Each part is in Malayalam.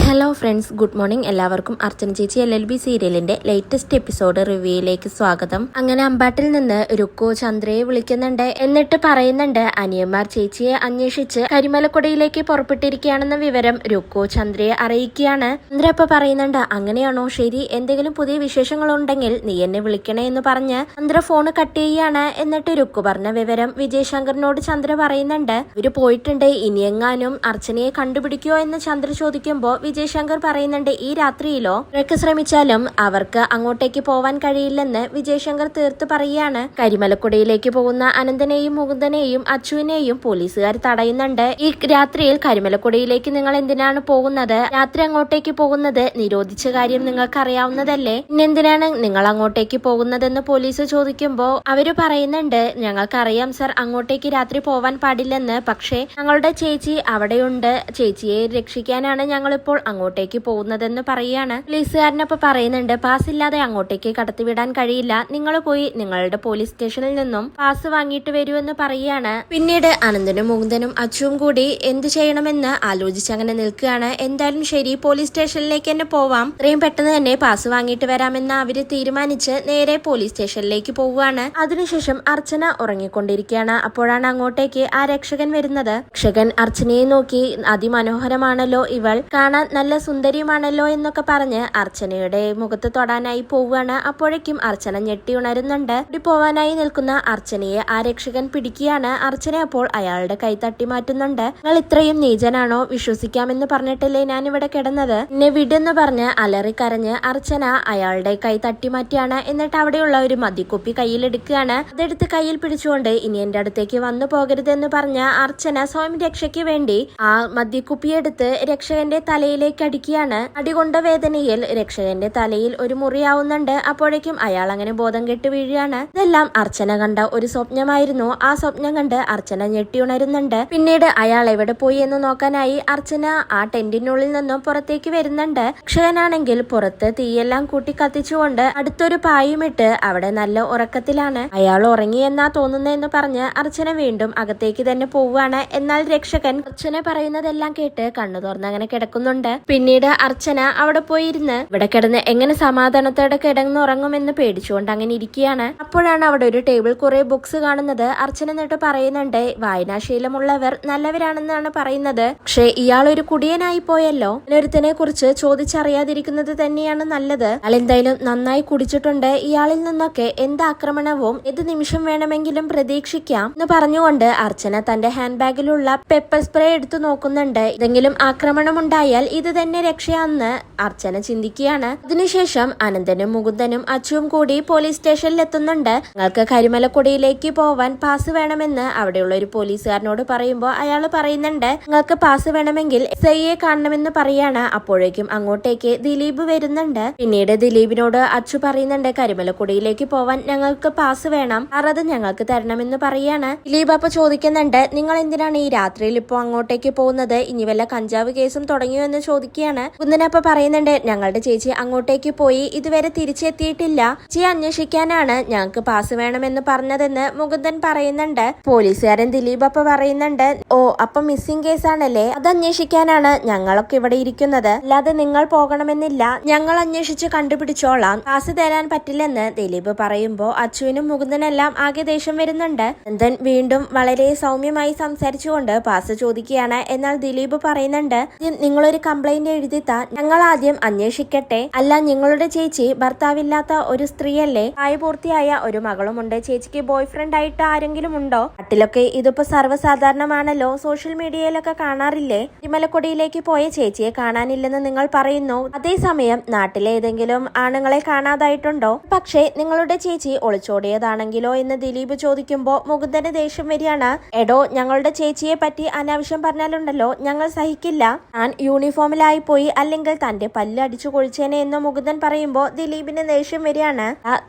Hello friends, good morning. എല്ലാവർക്കും അർച്ചന ചേച്ചി LLB സീരിയലിന്റെ ലേറ്റസ്റ്റ് എപ്പിസോഡ് റിവ്യൂയിലേക്ക് സ്വാഗതം. അങ്ങനെ അമ്പാട്ടിൽ നിന്ന് രുക്കു ചന്ദ്രയെ വിളിക്കുന്നുണ്ട്. എന്നിട്ട് പറയുന്നുണ്ട് അനിയന്മാർ ചേച്ചിയെ അന്വേഷിച്ച് കരിമലക്കുടയിലേക്ക് പുറപ്പെട്ടിരിക്കുകയാണെന്ന വിവരം രുക്കു ചന്ദ്രയെ അറിയിക്കുകയാണ്. ചന്ദ്ര അപ്പൊ പറയുന്നുണ്ട്, അങ്ങനെയാണോ? ശരി, എന്തെങ്കിലും പുതിയ വിശേഷങ്ങളുണ്ടെങ്കിൽ നീ എന്നെ വിളിക്കണേ എന്ന് പറഞ്ഞ് ചന്ദ്ര ഫോണ് കട്ട് ചെയ്യാണ്. എന്നിട്ട് രുക്കു പറഞ്ഞ വിവരം വിജയശങ്കറിനോട് ചന്ദ്ര പറയുന്നുണ്ട്. ഇവര് പോയിട്ടുണ്ട്, ഇനിയെങ്ങാനും അർച്ചനയെ കണ്ടുപിടിക്കുമോ എന്ന് ചന്ദ്ര ചോദിക്കുമ്പോ വിജയശങ്കർ പറയുന്നുണ്ട്, ഈ രാത്രിയിലോ ഇവർക്ക് ശ്രമിച്ചാലും അവർക്ക് അങ്ങോട്ടേക്ക് പോവാൻ കഴിയില്ലെന്ന് വിജയശങ്കർ തീർത്ത് പറയുകയാണ്. കരിമലക്കുടയിലേക്ക് പോകുന്ന അനന്തനെയും മുകുന്ദനെയും അച്ചുവിനെയും പോലീസുകാർ തടയുന്നുണ്ട്. ഈ രാത്രിയിൽ കരിമലക്കുടയിലേക്ക് നിങ്ങൾ എന്തിനാണ് പോകുന്നത്? രാത്രി അങ്ങോട്ടേക്ക് പോകുന്നത് നിരോധിച്ച കാര്യം നിങ്ങൾക്ക് അറിയാവുന്നതല്ലേ? പിന്നെന്തിനാണ് നിങ്ങൾ അങ്ങോട്ടേക്ക് പോകുന്നതെന്ന് പോലീസ് ചോദിക്കുമ്പോ അവര് പറയുന്നുണ്ട്, ഞങ്ങൾക്കറിയാം സർ, അങ്ങോട്ടേക്ക് രാത്രി പോവാൻ പാടില്ലെന്ന്. പക്ഷേ ഞങ്ങളുടെ ചേച്ചി അവിടെയുണ്ട്, ചേച്ചിയെ രക്ഷിക്കാനാണ് ഞങ്ങളിപ്പോൾ അങ്ങോട്ടേക്ക് പോകുന്നതെന്ന് പറയാണ്. പോലീസുകാരനൊപ്പം പറയുന്നുണ്ട്, പാസ് ഇല്ലാതെ അങ്ങോട്ടേക്ക് കടത്തിവിടാൻ കഴിയില്ല, നിങ്ങൾ പോയി നിങ്ങളുടെ പോലീസ് സ്റ്റേഷനിൽ നിന്നും പാസ് വാങ്ങിയിട്ട് വരൂ എന്ന് പറയാണ്. പിന്നീട് അനന്തനും മുകുന്ദനും അച്ചുവും കൂടി എന്ത് ചെയ്യണമെന്ന് ആലോചിച്ച് അങ്ങനെ നിൽക്കുകയാണ്. എന്തായാലും ശരി, പോലീസ് സ്റ്റേഷനിലേക്ക് തന്നെ പോവാം, ഇത്രയും പെട്ടെന്ന് തന്നെ പാസ് വാങ്ങിയിട്ട് വരാമെന്ന് അവര് തീരുമാനിച്ച് നേരെ പോലീസ് സ്റ്റേഷനിലേക്ക് പോവുകയാണ്. അതിനുശേഷം അർച്ചന ഉറങ്ങിക്കൊണ്ടിരിക്കുകയാണ്. അപ്പോഴാണ് അങ്ങോട്ടേക്ക് ആ രക്ഷകൻ വരുന്നത്. രക്ഷകൻ അർച്ചനയെ നോക്കി, അതിമനോഹരമാണല്ലോ ഇവൾ, കാണാൻ നല്ല സുന്ദരിയുമാണല്ലോ എന്നൊക്കെ പറഞ്ഞ് അർച്ചനയുടെ മുഖത്ത് തൊടാനായി പോവുകയാണ്. അപ്പോഴേക്കും അർച്ചന ഞെട്ടി ഉണരുന്നുണ്ട്. പോവാനായി നിൽക്കുന്ന അർച്ചനയെ ആ രക്ഷകൻ പിടിക്കുകയാണ്. അർച്ചന അപ്പോൾ അയാളുടെ കൈ തട്ടി മാറ്റുന്നുണ്ട്. നിങ്ങൾ ഇത്രയും നീചനാണോ? വിശ്വസിക്കാമെന്ന് പറഞ്ഞിട്ടല്ലേ ഞാൻ ഇവിടെ കിടന്നത്? എന്നെ വിടെന്ന് പറഞ്ഞ് അലറിക്കരഞ്ഞ് അർച്ചന അയാളുടെ കൈ തട്ടി മാറ്റിയാണ്. എന്നിട്ട് അവിടെയുള്ള ഒരു മദ്യക്കുപ്പി കയ്യിലെടുക്കുകയാണ്. അതെടുത്ത് കയ്യിൽ പിടിച്ചുകൊണ്ട് ഇനി എന്റെ അടുത്തേക്ക് വന്നു പോകരുതെന്ന് പറഞ്ഞ അർച്ചന സ്വയം രക്ഷയ്ക്ക് വേണ്ടി ആ മദ്യക്കുപ്പിയെടുത്ത് രക്ഷകന്റെ തലയിലേക്ക് അടിക്കുകയാണ്. അടികൊണ്ട വേദനയിൽ രക്ഷകന്റെ തലയിൽ ഒരു മുറിയാവുന്നുണ്ട്. അപ്പോഴേക്കും അയാൾ അങ്ങനെ ബോധം കെട്ട് വീഴുകയാണ്. ഇതെല്ലാം അർച്ചന കണ്ട ഒരു സ്വപ്നമായിരുന്നു. ആ സ്വപ്നം കണ്ട് അർച്ചന ഞെട്ടിയുണരുന്നുണ്ട്. പിന്നീട് അയാൾ എവിടെ പോയി എന്ന് നോക്കാനായി അർച്ചന ആ ടെന്റിനുള്ളിൽ നിന്നും പുറത്തേക്ക് വരുന്നുണ്ട്. രക്ഷകനാണെങ്കിൽ പുറത്ത് തീയെല്ലാം കൂട്ടി കത്തിച്ചുകൊണ്ട് അടുത്തൊരു പായുമിട്ട് അവിടെ നല്ല ഉറക്കത്തിലാണ്. അയാൾ ഉറങ്ങിയെന്നാ തോന്നുന്നതെന്ന് പറഞ്ഞ് അർച്ചന വീണ്ടും അകത്തേക്ക് തന്നെ പോവുകയാണ്. എന്നാൽ രക്ഷകൻ അർച്ചന പറയുന്നതെല്ലാം കേട്ട് കണ്ണു തുറന്ന് അങ്ങനെ കിടക്കുന്നുണ്ട്. പിന്നീട് അർച്ചന അവിടെ പോയിരുന്ന് ഇവിടെ കിടന്ന് എങ്ങനെ സമാധാനത്തോടെ കിടന്നുറങ്ങുമെന്ന് പേടിച്ചുകൊണ്ട് അങ്ങനെ ഇരിക്കുകയാണ്. അപ്പോഴാണ് അവിടെ ഒരു ടേബിൾ കുറെ ബുക്സ് കാണുന്നത്. അർച്ചന എന്നിട്ട് പറയുന്നുണ്ട്, വായനാശീലമുള്ളവർ നല്ലവരാണെന്നാണ് പറയുന്നത്, പക്ഷെ ഇയാൾ ഒരു കുടിയനായി പോയല്ലോ, ഒരുത്തിനെ കുറിച്ച് ചോദിച്ചറിയാതിരിക്കുന്നത് തന്നെയാണ് നല്ലത്. അയാൾ എന്തായാലും നന്നായി കുടിച്ചിട്ടുണ്ട്, ഇയാളിൽ നിന്നൊക്കെ എന്ത് ആക്രമണവും ഏത് നിമിഷം വേണമെങ്കിലും പ്രതീക്ഷിക്കാം എന്ന് പറഞ്ഞുകൊണ്ട് അർച്ചന തന്റെ ഹാൻഡ് ബാഗിലുള്ള പെപ്പർ സ്പ്രേ എടുത്തു നോക്കുന്നുണ്ട്. എന്തെങ്കിലും ആക്രമണം ഉണ്ടായാൽ ഇത് തന്നെ രക്ഷയാണെന്ന് അർച്ചന ചിന്തിക്കുകയാണ്. അതിനുശേഷം അനന്തനും മുകുന്ദനും അച്ചുവും കൂടി പോലീസ് സ്റ്റേഷനിൽ എത്തുന്നുണ്ട്. നിങ്ങൾക്ക് കരിമലക്കുടയിലേക്ക് പോവാൻ പാസ് വേണമെന്ന് അവിടെയുള്ള ഒരു പോലീസുകാരനോട് പറയുമ്പോൾ അയാൾ പറയുന്നുണ്ട്, നിങ്ങൾക്ക് പാസ് വേണമെങ്കിൽ SIയെ കാണണമെന്ന് പറയാണ്. അപ്പോഴേക്കും അങ്ങോട്ടേക്ക് ദിലീപ് വരുന്നുണ്ട്. പിന്നീട് ദിലീപിനോട് അച്ചു പറയുന്നുണ്ട്, കരിമലക്കുടയിലേക്ക് പോവാൻ ഞങ്ങൾക്ക് പാസ് വേണം, അത് ഞങ്ങൾക്ക് തരണമെന്ന് പറയാണ്. ദിലീപ് അപ്പൊ ചോദിക്കുന്നുണ്ട്, നിങ്ങൾ എന്തിനാണ് ഈ രാത്രിയിൽ ഇപ്പോ അങ്ങോട്ടേക്ക് പോകുന്നത്? ഇനി വല്ല കഞ്ചാവ് കേസും തുടങ്ങിയോ എന്ന് ചോദിക്കുകയാണ്. കുന്ദനപ്പ പറയുന്നുണ്ട്, ഞങ്ങളുടെ ചേച്ചി അങ്ങോട്ടേക്ക് പോയി ഇതുവരെ തിരിച്ചെത്തിയിട്ടില്ല, ചേച്ചി അന്വേഷിക്കാനാണ് ഞങ്ങൾക്ക് പാസ് വേണമെന്ന് പറഞ്ഞതെന്ന് മുകുന്ദൻ പറയുന്നുണ്ട്. പോലീസുകാരൻ ദിലീപ് അപ്പ പറയുന്നുണ്ട്, ഓ അപ്പൊ മിസ്സിംഗ് കേസാണല്ലേ, അത് അന്വേഷിക്കാനാണ് ഞങ്ങളൊക്കെ ഇവിടെ ഇരിക്കുന്നത്, അല്ലാതെ നിങ്ങൾ പോകണമെന്നില്ല, ഞങ്ങൾ അന്വേഷിച്ച് കണ്ടുപിടിച്ചോളാം, പാസ് തരാൻ പറ്റില്ലെന്ന് ദിലീപ് പറയുമ്പോ അച്ചുവിനും മുകുന്ദനെല്ലാം ആകെ ദേഷ്യം വരുന്നുണ്ട്. നന്ദൻ വീണ്ടും വളരെ സൗമ്യമായി സംസാരിച്ചുകൊണ്ട് പാസ് ചോദിക്കുകയാണ്. എന്നാൽ ദിലീപ് പറയുന്നുണ്ട്, നിങ്ങളൊരു കംപ്ലൈന്റ് എഴുതിത്താ, ഞങ്ങൾ ആദ്യം അന്വേഷിക്കട്ടെ, അല്ല നിങ്ങളുടെ ചേച്ചി ഭർത്താവില്ലാത്ത ഒരു സ്ത്രീയല്ലേ, പ്രായപൂർത്തിയായ ഒരു മകളുമുണ്ട്, ചേച്ചിക്ക് ബോയ് ഫ്രണ്ട് ആയിട്ട് ആരെങ്കിലും ഉണ്ടോ? നാട്ടിലൊക്കെ ഇതിപ്പോ സർവ്വസാധാരണമാണല്ലോ, സോഷ്യൽ മീഡിയയിലൊക്കെ കാണാറില്ലേ, കരിമലക്കുടയിലേക്ക് പോയ ചേച്ചിയെ കാണാനില്ലെന്ന് നിങ്ങൾ പറയുന്നു, അതേസമയം നാട്ടിലെ ഏതെങ്കിലും ആണുങ്ങളെ കാണാതായിട്ടുണ്ടോ? പക്ഷേ നിങ്ങളുടെ ചേച്ചി ഒളിച്ചോടിയതാണെങ്കിലോ എന്ന് ദിലീപ് ചോദിക്കുമ്പോ മുകുന്ദന് ദേഷ്യം വരികയാണ്. എടോ, ഞങ്ങളുടെ ചേച്ചിയെ പറ്റി അനാവശ്യം പറഞ്ഞാലുണ്ടല്ലോ ഞങ്ങൾ സഹിക്കില്ല, ഞാൻ യൂണിഫോമിലായി പോയി, അല്ലെങ്കിൽ തന്റെ പല്ല് അടിച്ചു കൊഴിച്ചേനെ എന്ന് മുകുന്ദൻ പറയുമ്പോ ദിലീപിന് ദേഷ്യം വരികയാണ്.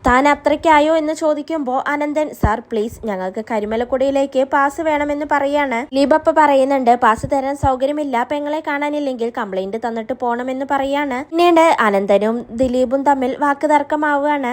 താൻ അത്രയ്ക്കായോ എന്ന് ചോദിക്കുമ്പോ അനന്തൻ, സാർ പ്ലീസ് ഞങ്ങൾക്ക് കരിമലക്കുടയിലേക്ക് പാസ് വേണമെന്ന് പറയാണ്. ദിലീപ് പറയുന്നുണ്ട്, പാസ് തരാൻ സൗകര്യമില്ല, പെങ്ങളെ കാണാനില്ലെങ്കിൽ കംപ്ലൈന്റ് തന്നിട്ട് പോണമെന്ന് പറയാണ്. പിന്നീട് അനന്തനും ദിലീപും തമ്മിൽ വാക്ക് തർക്കമാവുകയാണ്.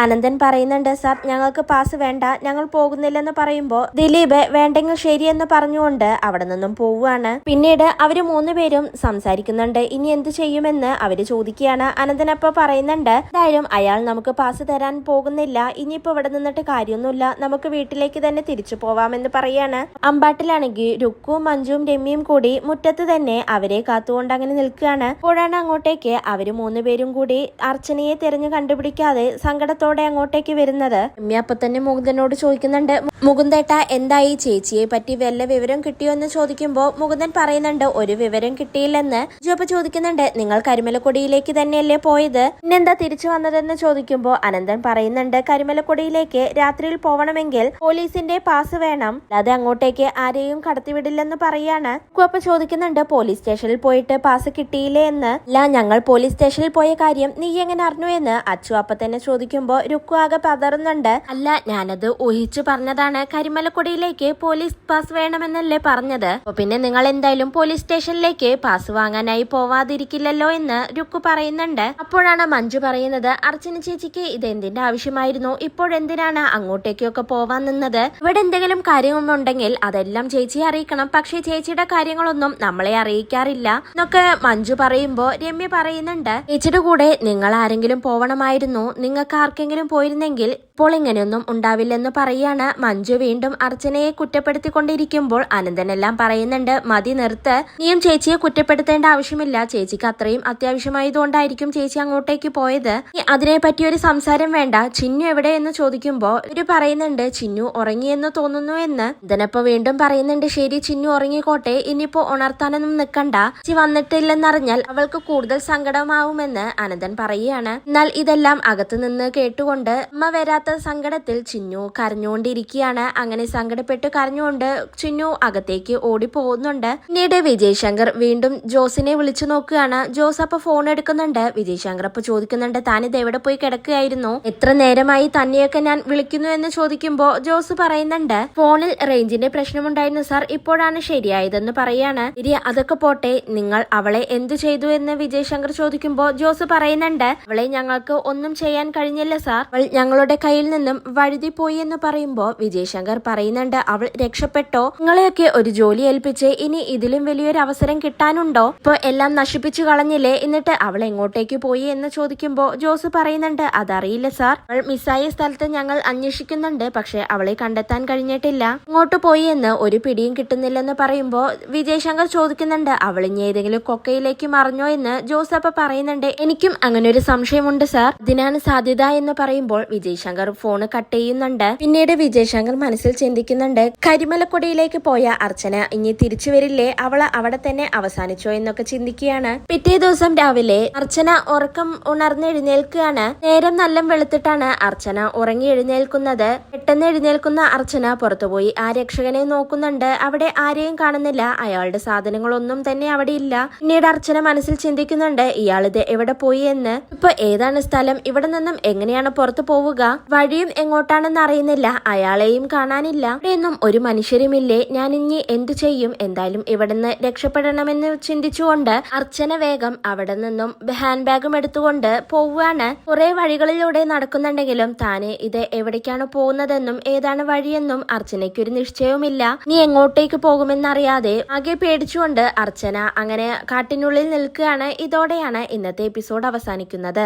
അനന്തൻ പറയുന്നുണ്ട്, സാർ ഞങ്ങൾക്ക് പാസ് വേണ്ട, ഞങ്ങൾ പോകുന്നില്ലെന്ന് പറയുമ്പോ ദിലീപ് വേണ്ടെങ്കിൽ ശരിയെന്ന് പറഞ്ഞുകൊണ്ട് അവിടെ നിന്നും പോവുകയാണ്. പിന്നീട് അവര് മൂന്നുപേരും സംസാരിക്കും സംസാരിക്കുന്നുണ്ട്. ഇനി എന്ത് ചെയ്യുമെന്ന് അവര് ചോദിക്കുകയാണ്. അനന്തൻ അപ്പൊ പറയുന്നുണ്ട്, എന്തായാലും അയാൾ നമുക്ക് പാസ് തരാൻ പോകുന്നില്ല, ഇനിയിപ്പോ ഇവിടെ നിന്നിട്ട് കാര്യമൊന്നുമില്ല, നമുക്ക് വീട്ടിലേക്ക് തന്നെ തിരിച്ചു പോവാമെന്ന് പറയാണ്. അമ്പാട്ടിലാണെങ്കിൽ രുക്കും മഞ്ജുവും രമ്യയും കൂടി മുറ്റത്ത് തന്നെ അവരെ കാത്തുകൊണ്ട് അങ്ങനെ നിൽക്കുകയാണ്. അപ്പോഴാണ് അങ്ങോട്ടേക്ക് അവര് 3 പേരും കൂടി അർച്ചനയെ തിരഞ്ഞു കണ്ടുപിടിക്കാതെ സങ്കടത്തോടെ അങ്ങോട്ടേക്ക് വരുന്നത്. രമ്യ അപ്പൊ തന്നെ മുകുന്ദനോട് ചോദിക്കുന്നുണ്ട്, മുകുന്ദേട്ട എന്തായി, ചേച്ചിയെ പറ്റി വല്ല വിവരം കിട്ടിയോ എന്ന് ചോദിക്കുമ്പോ മുകുന്ദൻ പറയുന്നുണ്ട്, ഒരു വിവരം കിട്ടിയില്ലെന്ന്. ജോപ്പ ചോദിക്കുന്നുണ്ട്, നിങ്ങൾ കരിമലക്കൊടിയിലേക്ക് തന്നെയല്ലേ പോയത്, പിന്നെന്താ തിരിച്ചു വന്നതെന്ന് ചോദിക്കുമ്പോ അനന്തൻ പറയുന്നുണ്ട്, കരിമലക്കൊടിയിലേക്ക് രാത്രിയിൽ പോവണമെങ്കിൽ പോലീസിന്റെ പാസ് വേണം, അല്ലാതെ അങ്ങോട്ടേക്ക് ആരെയും കടത്തിവിടില്ലെന്ന് പറയാണ്. അപ്പൊ ചോദിക്കുന്നുണ്ട്, പോലീസ് സ്റ്റേഷനിൽ പോയിട്ട് പാസ് കിട്ടിയില്ലേ എന്ന്. അല്ല, ഞങ്ങൾ പോലീസ് സ്റ്റേഷനിൽ പോയ കാര്യം നീ എങ്ങനെ അറിഞ്ഞു എന്ന് അച്ചു അപ്പൊ തന്നെ ചോദിക്കുമ്പോ രുക്കു ആകെ പതറുന്നുണ്ട്. അല്ല, ഞാനത് ഊഹിച്ചു പറഞ്ഞതാണ്, കരിമലക്കൊടിയിലേക്ക് പോലീസ് പാസ് വേണമെന്നല്ലേ പറഞ്ഞത്, അപ്പൊ പിന്നെ നിങ്ങൾ എന്തായാലും പോലീസ് സ്റ്റേഷനിലേക്ക് പാസ് വാങ്ങാനായി പോവാതിരിക്കില്ലല്ലോ എന്ന് രുക്കു പറയുന്നുണ്ട്. അപ്പോഴാണ് മഞ്ജു പറയുന്നത്, അർച്ചന ചേച്ചിക്ക് ഇത് എന്തിന്റെ ആവശ്യമായിരുന്നു, ഇപ്പോഴെന്തിനാണ് അങ്ങോട്ടേക്കൊക്കെ പോവാൻ നിന്നത്, ഇവിടെ എന്തെങ്കിലും കാര്യങ്ങളുണ്ടെങ്കിൽ അതെല്ലാം ചേച്ചിയെ അറിയിക്കണം, പക്ഷേ ചേച്ചിയുടെ കാര്യങ്ങളൊന്നും നമ്മളെ അറിയിക്കാറില്ല എന്നൊക്കെ മഞ്ജു പറയുമ്പോ രമ്യ പറയുന്നുണ്ട്, ചേച്ചിയുടെ കൂടെ നിങ്ങൾ ആരെങ്കിലും പോവണമായിരുന്നു, നിങ്ങൾക്ക് ആർക്കെങ്കിലും പോയിരുന്നെങ്കിൽ ഇപ്പോൾ ഇങ്ങനെയൊന്നും ഉണ്ടാവില്ലെന്ന് പറയാണ്. മഞ്ജു വീണ്ടും അർച്ചനയെ കുറ്റപ്പെടുത്തിക്കൊണ്ടിരിക്കുമ്പോൾ അനന്തനെല്ലാം പറയുന്നുണ്ട്, മതി നിർത്ത്, നീയും ചേച്ചിയെ കുറ്റപ്പെടുത്തേണ്ട ആവശ്യമില്ല, ചേച്ചിക്ക് അത്രയും അത്യാവശ്യമായതുകൊണ്ടായിരിക്കും ചേച്ചി അങ്ങോട്ടേക്ക് പോയത്, അതിനെ പറ്റി ഒരു സംസാരം വേണ്ട, ചിന്നു എവിടെ എന്ന് ചോദിക്കുമ്പോ ഇവര് പറയുന്നുണ്ട്, ചിന്നു ഉറങ്ങിയെന്ന് തോന്നുന്നു എന്ന്. ഇതിനപ്പോ വീണ്ടും പറയുന്നുണ്ട്, ശരി ചിന്നു ഉറങ്ങിക്കോട്ടെ, ഇനിയിപ്പോ ഉണർത്താനൊന്നും നിൽക്കണ്ട, ചേച്ചി വന്നിട്ടില്ലെന്നറിഞ്ഞാൽ അവൾക്ക് കൂടുതൽ സങ്കടമാവുമെന്ന് അനന്തൻ പറയുകയാണ്. എന്നാൽ ഇതെല്ലാം അകത്തു നിന്ന് കേട്ടുകൊണ്ട് അമ്മ വരാത്ത സങ്കടത്തിൽ ചിന്നു കരഞ്ഞുകൊണ്ടിരിക്കുകയാണ്. അങ്ങനെ സങ്കടപ്പെട്ട് കരഞ്ഞുകൊണ്ട് ചിന്നു അകത്തേക്ക് ഓടി പോകുന്നുണ്ട്. പിന്നീട് വിജയ് ശങ്കർ വീണ്ടും ജോസിനെ വിളിച്ചു നോക്കുകയാണ്. ജോസ് അപ്പൊ ഫോൺ എടുക്കുന്നുണ്ട്. വിജയ് ശങ്കർ അപ്പൊ ചോദിക്കുന്നുണ്ട്, താനിത് എവിടെ പോയി കിടക്കുകയായിരുന്നു, എത്ര നേരമായി തന്നെയൊക്കെ ഞാൻ വിളിക്കുന്നു എന്ന് ചോദിക്കുമ്പോ ജോസ് പറയുന്നുണ്ട്, ഫോണിൽ റേഞ്ചിന്റെ പ്രശ്നമുണ്ടായിരുന്നു സാർ, ഇപ്പോഴാണ് ശരിയായതെന്ന് പറയാണ്. ശരി, അതൊക്കെ പോട്ടെ, നിങ്ങൾ അവളെ എന്തു ചെയ്തു എന്ന് വിജയ് ശങ്കർ ചോദിക്കുമ്പോ ജോസ് പറയുന്നുണ്ട്, അവളെ ഞങ്ങൾക്ക് ഒന്നും ചെയ്യാൻ കഴിഞ്ഞില്ല സാർ, അവൾ ഞങ്ങളുടെ കയ്യിൽ നിന്നും വഴുതി പോയി എന്ന് പറയുമ്പോ വിജയ് ശങ്കർ പറയുന്നുണ്ട്, അവൾ രക്ഷപ്പെട്ടോ, നിങ്ങളെയൊക്കെ ഒരു ജോലി ഏൽപ്പിച്ച് ഇനി ഇതിലും വലിയൊരു അവസരം കിട്ടാനുണ്ടോ, ഇപ്പൊ എല്ലാം നശിപ്പിച്ചു കളഞ്ഞില്ലേ, എന്നിട്ട് അവൾ എങ്ങോട്ടേക്ക് പോയി എന്ന് ചോദിക്കുമ്പോ ജോസ് പറയുന്നുണ്ട്, അതറിയില്ല സാർ, അവൾ മിസ്സായ സ്ഥലത്ത് ഞങ്ങൾ അന്വേഷിക്കുന്നുണ്ട്, പക്ഷെ അവളെ കണ്ടെത്താൻ കഴിഞ്ഞിട്ടില്ല, ഇങ്ങോട്ട് പോയി എന്ന് ഒരു പിടിയും കിട്ടുന്നില്ലെന്ന് പറയുമ്പോ വിജയ് ശങ്കർ ചോദിക്കുന്നുണ്ട്, അവൾ ഇനി ഏതെങ്കിലും കൊക്കയിലേക്ക് മറിഞ്ഞോ എന്ന്. ജോസ് അപ്പൊ പറയുന്നുണ്ട്, എനിക്കും അങ്ങനെ ഒരു സംശയമുണ്ട് സാർ, ഇതിനാണ് സാധ്യത എന്ന് പറയുമ്പോൾ വിജയ് ശങ്കർ ഫോണ് കട്ട് ചെയ്യുന്നുണ്ട്. പിന്നീട് വിജയ് ശങ്കർ മനസ്സിൽ ചിന്തിക്കുന്നുണ്ട്, കരിമലക്കൊടിയിലേക്ക് പോയ അർച്ചന ഇനി തിരിച്ചു വരില്ലേ, അവള് അവിടെ തന്നെ അവസാനിച്ചോ എന്നൊക്കെ ചിന്തിക്കുകയാണ്. പിറ്റേ ദിവസം രാവിലെ അർച്ചന ഉറക്കം ഉണർന്നെഴുന്നേൽക്കുകയാണ്. നേരം നല്ല വെളുത്തിട്ടാണ് അർച്ചന ഉറങ്ങി എഴുന്നേൽക്കുന്നത്. പെട്ടെന്ന് എഴുന്നേൽക്കുന്ന അർച്ചന പുറത്തുപോയി ആ രക്ഷകനെ നോക്കുന്നുണ്ട്. അവിടെ ആരെയും കാണുന്നില്ല, അയാളുടെ സാധനങ്ങളൊന്നും തന്നെ അവിടെ ഇല്ല. പിന്നീട് അർച്ചന മനസ്സിൽ ചിന്തിക്കുന്നുണ്ട്, ഇയാളിത് എവിടെ പോയി എന്ന്, ഇപ്പൊ ഏതാണ് സ്ഥലം, ഇവിടെ നിന്നും എങ്ങനെയാണ് പുറത്തു പോവുക, വഴിയും എങ്ങോട്ടാണെന്ന് അറിയുന്നില്ല, അയാളെയും കാണാനില്ല, ഇവിടെയൊന്നും ഒരു മനുഷ്യരുമില്ലേ, ഞാൻ ഇനി എന്തു ചെയ്യും, എന്തായാലും ഇവിടുന്ന് രക്ഷപ്പെടണമെന്ന് ചിന്തിച്ചുകൊണ്ട് അർച്ചന വേഗം അവിടെ നിന്നും ഹാൻഡ് ബാഗും എടുത്തുകൊണ്ട് പോവുകയാണ്. കുറെ വഴികളിലൂടെ നടക്കുന്നുണ്ടെങ്കിലും താന് ഇത് എവിടേക്കാണ് പോകുന്നതെന്നും ഏതാണ് വഴിയെന്നും അർച്ചനയ്ക്കൊരു നിശ്ചയവുമില്ല. നീ എങ്ങോട്ടേക്ക് പോകുമെന്നറിയാതെ ആകെ പേടിച്ചുകൊണ്ട് അർച്ചന അങ്ങനെ കാട്ടിനുള്ളിൽ നിൽക്കുകയാണ്. ഇതോടെയാണ് ഇന്നത്തെ എപ്പിസോഡ് അവസാനിക്കുന്നത്.